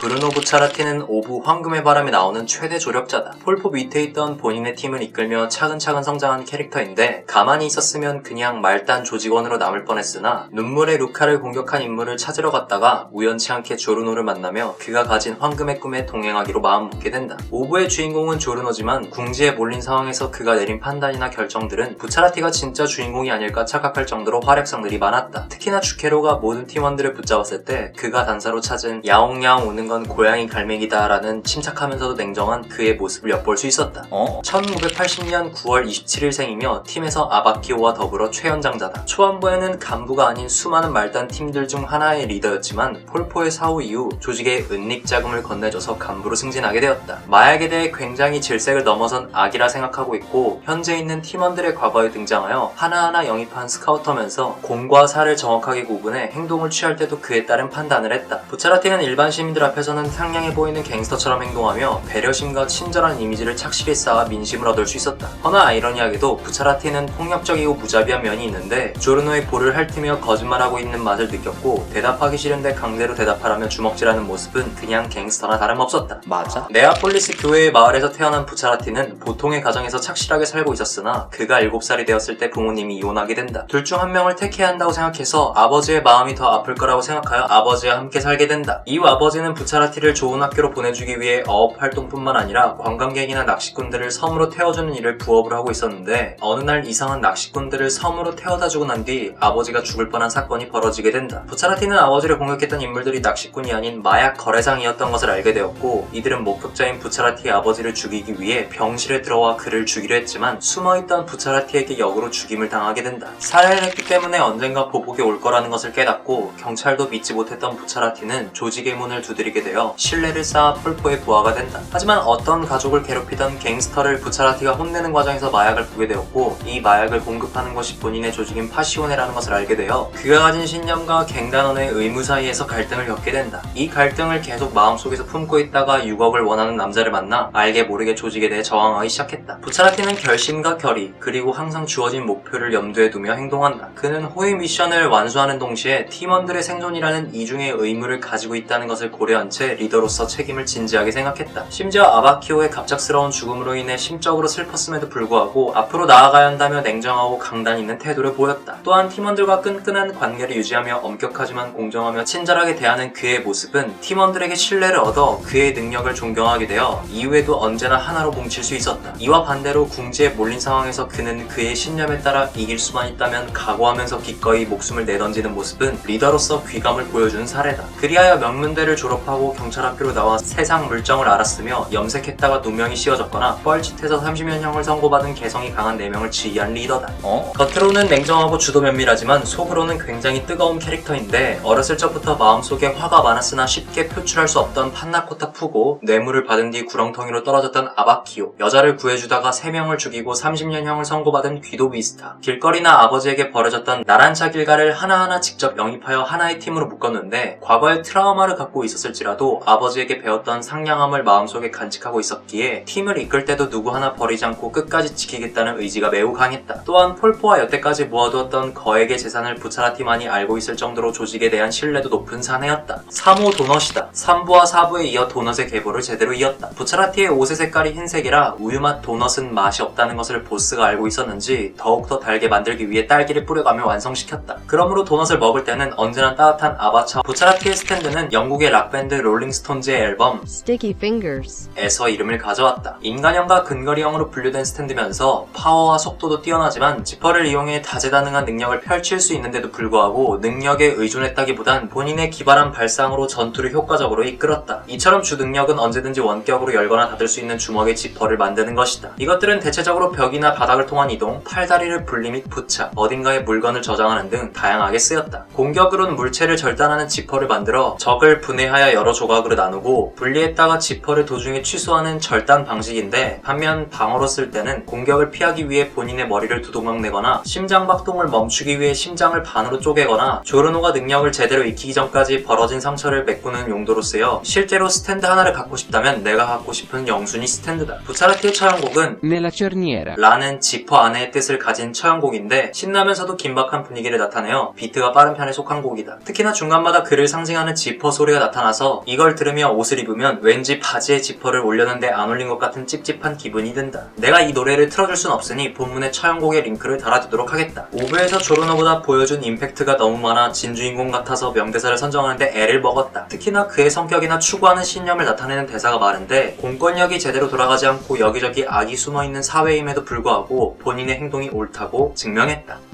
브루노 부차라티는 오브 황금의 바람에 나오는 최대 조력자다. 폴포 밑에 있던 본인의 팀을 이끌며 차근차근 성장한 캐릭터인데 가만히 있었으면 그냥 말단 조직원으로 남을 뻔했으나 눈물의 루카를 공격한 인물을 찾으러 갔다가 우연치 않게 조르노를 만나며 그가 가진 황금의 꿈에 동행하기로 마음먹게 된다. 오브의 주인공은 조르노지만 궁지에 몰린 상황에서 그가 내린 판단이나 결정들은 부차라티가 진짜 주인공이 아닐까 착각할 정도로 활약상들이 많았다. 특히나 주케로가 모든 팀원들을 붙잡았을 때 그가 단사로 찾은 야옹야옹 우는 건 고양이 갈매기다 라는 침착하면서도 냉정한 그의 모습을 엿볼 수 있었다. 1980년 9월 27일생이며 팀에서 아바키오와 더불어 최연장자다. 초반부에는 간부가 아닌 수많은 말단 팀들 중 하나의 리더였지만 폴포의 사후 이후 조직에 은닉 자금을 건네줘서 간부로 승진하게 되었다. 마약에 대해 굉장히 질색을 넘어선 악이라 생각하고 있고 현재 있는 팀원들의 과거에 등장하여 하나하나 영입한 스카우터면서 공과 사를 정확하게 구분해 행동을 취할 때도 그에 따른 판단을 했다. 부차라티는 일반 시민들 앞에서는 상냥해 보이는 갱스터처럼 행동하며 배려심과 친절한 이미지를 착실히 쌓아 민심을 얻을 수 있었다. 허나 아이러니하게도 부차라티는 폭력적이고 무자비한 면이 있는데 조르노의 볼을 핥으며 거짓말하고 있는 맛을 느꼈고 대답하기 싫은데 강제로 대답하라며 주먹질하는 모습은 그냥 갱스터나 다름없었다. 맞아? 네아폴리스 교회의 마을에서 태어난 부차라티는 보통의 가정에서 착실하게 살고 있었으나 그가 7살이 되었을 때 부모님이 이혼하게 된다. 둘 중 한 명을 택해야 한다고 생각해서 아버지의 마음이 더 아플 거라고 생각하여 아버지와 함께 살게 된다. 이후 아버지는 부차라티를 좋은 학교로 보내주기 위해 어업 활동뿐만 아니라 관광객이나 낚시꾼들을 섬으로 태워주는 일을 부업으로 하고 있었는데 어느 날 이상한 낚시꾼들을 섬으로 태워다주고 난 뒤 아버지가 죽을 뻔한 사건이 벌어지게 된다. 부차라티는 아버지를 공격했던 인물들이 낚시꾼이 아닌 마약 거래상이었던 것을 알게 되었고 이들은 목격자인 부차라티의 아버지를 죽이기 위해 병실에 들어와 그를 죽이려 했지만 숨어있던 부차라티에게 역으로 죽임을 당하게 된다. 살해를 했기 때문에 언젠가 보복이 올 거라는 것을 깨닫고 경찰도 믿지 못했던 부차라티는 조직의 문을 두드리게 되어 신뢰를 쌓아 폴포의 부하가 된다. 하지만 어떤 가족을 괴롭히던 갱스터를 부차라티가 혼내는 과정에서 마약을 보게 되었고 이 마약을 공급하는 것이 본인의 조직인 파시오네라는 것을 알게 되어 그가 가진 신념과 갱단원의 의무 사이에서 갈등을 겪게 된다. 이 갈등을 계속 마음속에서 품고 있다가 6억을 원하는 남자를 만나 알게 모르게 조직에 대해 저항하기 시작했다. 부차라티는 결심과 결의 그리고 항상 주어진 목표를 염두에 두며 행동한다. 그는 호위 미션을 완수하는 동시에 팀원들의 생존이라는 이중의 의무를 가지고 있다는 것을 고려한 채 리더로서 책임을 진지하게 생각했다. 심지어 아바키오의 갑작스러운 죽음으로 인해 심적으로 슬펐음에도 불구하고 앞으로 나아가야 한다며 냉정하고 강단 있는 태도를 보였다. 또한 팀원들과 끈끈한 관계를 유지하며 엄격하지만 공정하며 친절하게 대하는 그의 모습은 팀원들에게 신뢰를 얻어 그의 능력을 존경하게 되어 이후에도 언제나 하나로 뭉칠 수 있었다. 이와 반대로 궁지에 몰린 상황에서 그는 그의 신념에 따라 이길 수만 있다면 각오하면서 기꺼이 목숨을 내던지는 모습은 리더로서 귀감을 보여주는 사례다. 그리하여 명문대를 졸업하고 경찰학교로 나와 세상 물정을 알았으며 염색했다가 누명이 씌워졌거나 뻘짓해서 30년형을 선고받은 개성이 강한 4명을 지휘한 리더다. 겉으로는 냉정하고 주도 면밀하지만 속으로는 굉장히 뜨거운 캐릭터인데 어렸을 적부터 마음속에 화가 많았으나 쉽게 표출할 수 없던 판나코타 푸고 뇌물을 받은 뒤 구렁텅이로 떨어졌던 아바키오, 여자를 구해주다가 3명을 죽이고 30년형을 선고받은 귀도 비스타, 길거리나 아버지에게 벌어졌던 나란차 길가를 하나하나 직접 영입하여 하나의 팀으로 묶었는데 과거에 트라우마를 갖고 있었을지라도 아버지에게 배웠던 상냥함을 마음속에 간직하고 있었기에 팀을 이끌 때도 누구 하나 버리지 않고 끝까지 지키겠다는 의지가 매우 강했다. 또한 폴포와 여태까지 모아두었던 거액의 재산을 부차라티만이 알고 있을 정도로 조직에 대한 신뢰도 높은 사내였다. 3호 도넛이다. 3부와 4부에 이어 도넛의 계보를 제대로 이었다. 부차라티의 옷의 색깔이 흰색이라 우유맛 도넛은 맛이 없다는 것을 보스가 알고 있었는지 더욱더 달게 만들기 위해 딸기를 뿌려가며 완성시켰다. 그러므로 도넛을 먹을 때는 언제나 따뜻한 아바차. 부차라티의 스탠드는 영국의 락밴드 롤링스톤즈의 앨범 Sticky Fingers 에서 이름을 가져왔다. 인간형과 근거리형으로 분류된 스탠드면서 파워와 속도도 뛰어나지만 지퍼를 이용해 다재다능한 능력을 펼칠 수 있는데도 불구하고 능력에 의존했다기보단 본인의 기발한 발상으로 전투를 효과적으로 이끌었다. 이처럼 주 능력은 언제든지 원격으로 열거나 닫을 수 있는 주먹의 지퍼를 만드는 것이다. 이것들은 대체적으로 벽이나 바닥을 통한 이동, 팔다리를 분리 및 부착, 어딘가에 물건을 저장하는 등 다양하게 쓰였다. 공격으로는 물체를 절단하는 지퍼를 만들어 적을 분해하여 여러 조각으로 나누고 분리했다가 지퍼를 도중에 취소하는 절단 방식인데 반면 방어로 쓸 때는 공격을 피하기 위해 본인의 머리를 두동강 내거나 심장박동을 멈추기 위해 심장을 반으로 쪼개거나 조르노가 능력을 제대로 익히기 전까지 벌어진 상처를 메꾸는 용도로 쓰여 실제로 스탠드 하나를 갖고 싶다면 내가 갖고 싶은 영순이 스탠드다. 부차라티의 처형곡은 Nella cerniera 라는 지퍼 안의 뜻을 가진 처형곡인데 신나면서도 긴박한 분위기를 나타내어 비트가 빠른 편에 속한 곡이다. 특히나 중간마다 그를 상징하는 지퍼 소리가 나타나서 있어. 이걸 들으며 옷을 입으면 왠지 바지에 지퍼를 올렸는데 안 올린 것 같은 찝찝한 기분이 든다. 내가 이 노래를 틀어줄 순 없으니 본문에 처형곡의 링크를 달아두도록 하겠다. 5부에서 조르노보다 보여준 임팩트가 너무 많아 진주인공 같아서 명대사를 선정하는데 애를 먹었다. 특히나 그의 성격이나 추구하는 신념을 나타내는 대사가 많은데 공권력이 제대로 돌아가지 않고 여기저기 악이 숨어있는 사회임에도 불구하고 본인의 행동이 옳다고 증명했다.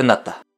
끝났다.